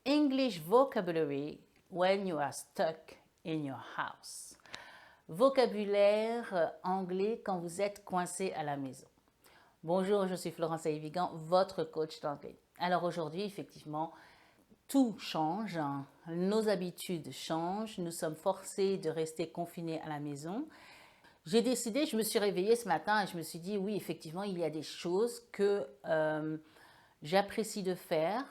English vocabulary when you are stuck in your house. Vocabulaire anglais quand vous êtes coincé à la maison. Bonjour, je suis Florence Aïvigan, votre coach d'anglais. Alors aujourd'hui, effectivement, tout change, hein. Nos habitudes changent, nous sommes forcés de rester confinés à la maison. J'ai décidé, je me suis réveillée ce matin et je me suis dit, oui, effectivement, il y a des choses que j'apprécie de faire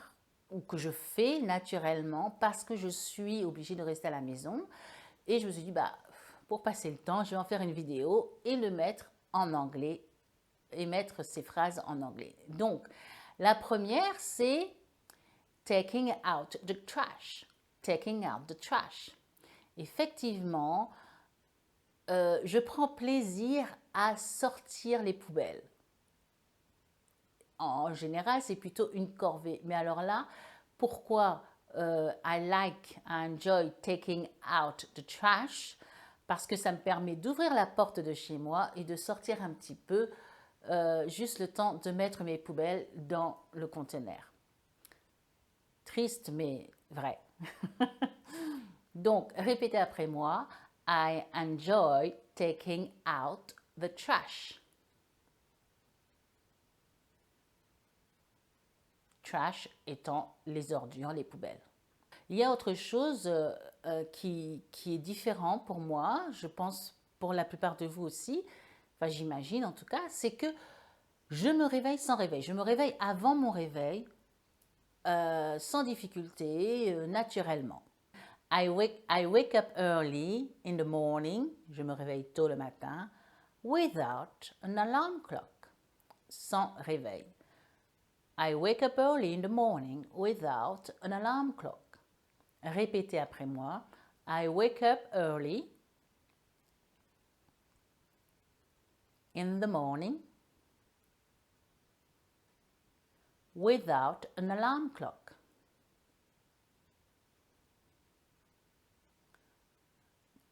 ou que je fais naturellement parce que je suis obligée de rester à la maison. Et je me suis dit, bah, pour passer le temps, je vais en faire une vidéo et le mettre en anglais et mettre ces phrases en anglais. Donc, la première, c'est taking out the trash. Taking out the trash. Effectivement, je prends plaisir à sortir les poubelles. En général, c'est plutôt une corvée. Mais alors là, pourquoi I enjoy taking out the trash? Parce que ça me permet d'ouvrir la porte de chez moi et de sortir un petit peu, juste le temps de mettre mes poubelles dans le conteneur. Triste, mais vrai. Donc, répétez après moi. I enjoy taking out the trash. Trash étant les ordures, les poubelles. Il y a autre chose qui est différent pour moi, je pense pour la plupart de vous aussi, enfin j'imagine en tout cas, c'est que je me réveille sans réveil. Je me réveille avant mon réveil, sans difficulté, naturellement. I wake up early in the morning, je me réveille tôt le matin, without an alarm clock, sans réveil. I wake up early in the morning without an alarm clock. Répétez après moi. I wake up early in the morning without an alarm clock.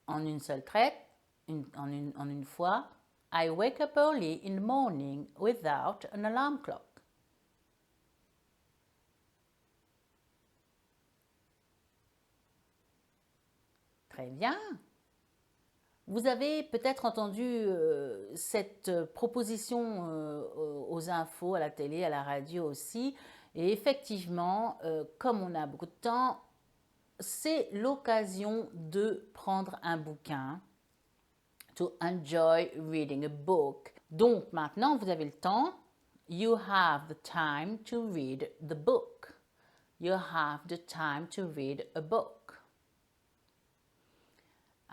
En une seule traite, en une fois. I wake up early in the morning without an alarm clock. Très bien. Vous avez peut-être entendu cette proposition aux infos, à la télé, à la radio aussi. Et effectivement, comme on a beaucoup de temps, c'est l'occasion de prendre un bouquin. To enjoy reading a book. Donc maintenant, vous avez le temps. You have the time to read the book. You have the time to read a book.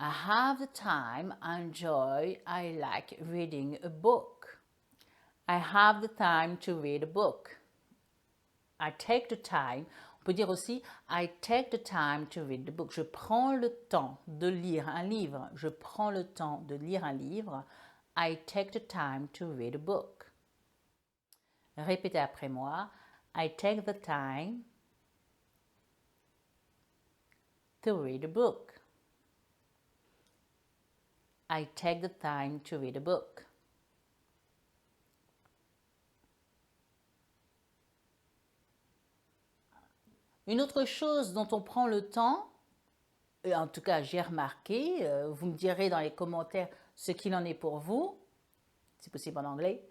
I have the time, I like reading a book. I have the time to read a book. I take the time, on peut dire aussi I take the time to read the book. Je prends le temps de lire un livre. Je prends le temps de lire un livre. I take the time to read a book. Répétez après moi. I take the time to read a book. I take the time to read a book. Une autre chose dont on prend le temps, et en tout cas j'ai remarqué, vous me direz dans les commentaires ce qu'il en est pour vous, si possible en anglais,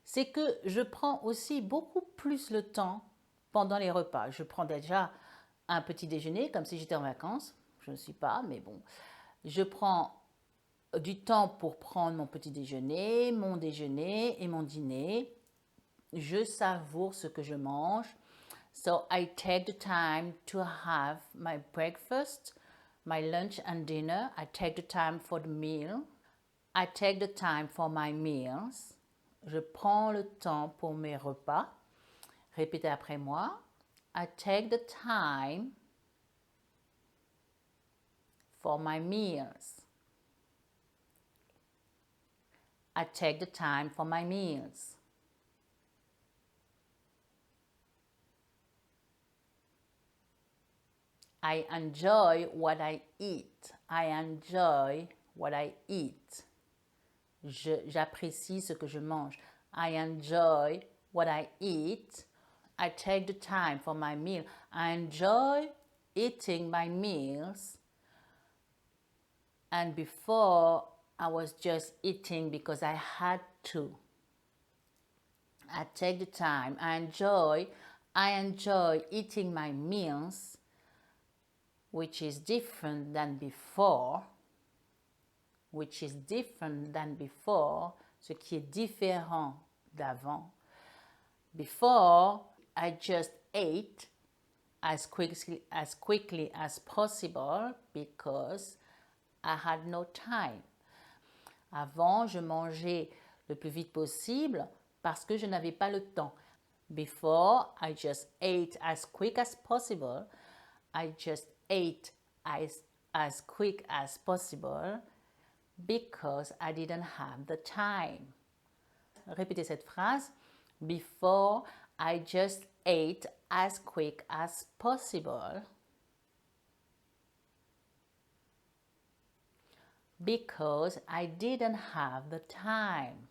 c'est que je prends aussi beaucoup plus le temps pendant les repas. Je prends déjà un petit déjeuner comme si j'étais en vacances, je ne suis pas, mais bon. Je prends du temps pour prendre mon petit déjeuner, mon déjeuner et mon dîner. Je savoure ce que je mange. So I take the time to have my breakfast, my lunch and dinner. I take the time for the meal. I take the time for my meals. Je prends le temps pour mes repas. Répétez après moi. I take the time for my meals. I take the time for my meals. I enjoy what I eat. I enjoy what I eat. J'apprécie ce que je mange. I enjoy what I eat. I take the time for my meal. I enjoy eating my meals. And before, I was just eating because I had to. I take the time. I enjoy eating my meals, which is different than before. Which is different than before, ce qui est différent d'avant. Before, I just ate as quickly as possible because I had no time. Avant, je mangeais le plus vite possible parce que je n'avais pas le temps. Before, I just ate as quick as possible. I just ate as quick as possible because I didn't have the time. Répétez cette phrase. Before, I just ate as quick as possible because I didn't have the time.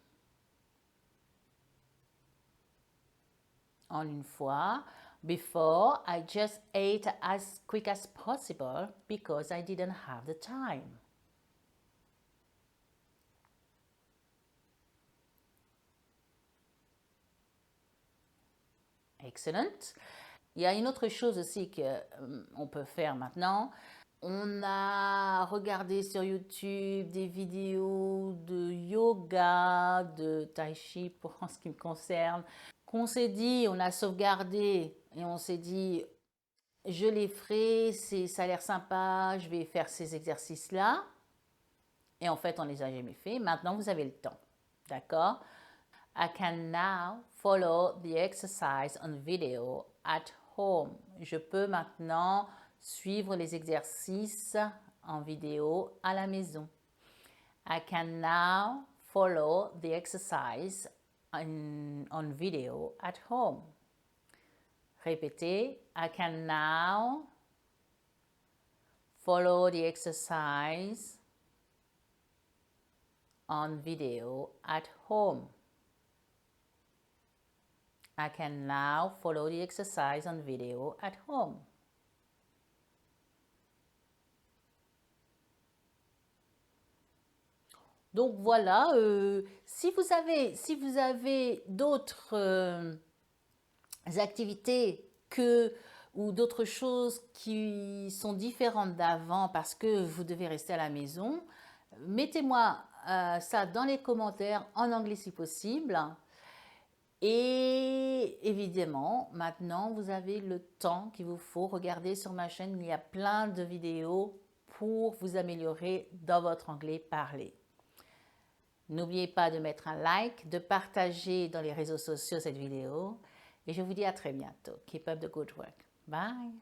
En une fois, before, I just ate as quick as possible because I didn't have the time. Excellent. Il y a une autre chose aussi qu'on peut faire maintenant. On a regardé sur YouTube des vidéos de yoga, de tai chi pour en ce qui me concerne, qu'on s'est dit, on a sauvegardé et on s'est dit, je les ferai, ça a l'air sympa, je vais faire ces exercices-là. Et en fait, on les a jamais fait. Maintenant, vous avez le temps. D'accord? I can now follow the exercise on video at home. Je peux maintenant suivre les exercices en vidéo à la maison. I can now follow the exercise on video at home. Répétez. I can now follow the exercise on video at home. I can now follow the exercise on video at home. Donc voilà, si vous avez d'autres activités ou d'autres choses qui sont différentes d'avant parce que vous devez rester à la maison, mettez-moi ça dans les commentaires en anglais si possible. Et évidemment, maintenant, vous avez le temps qu'il vous faut. Regardez sur ma chaîne, il y a plein de vidéos pour vous améliorer dans votre anglais parlé. N'oubliez pas de mettre un like, de partager dans les réseaux sociaux cette vidéo. Et je vous dis à très bientôt. Keep up the good work. Bye!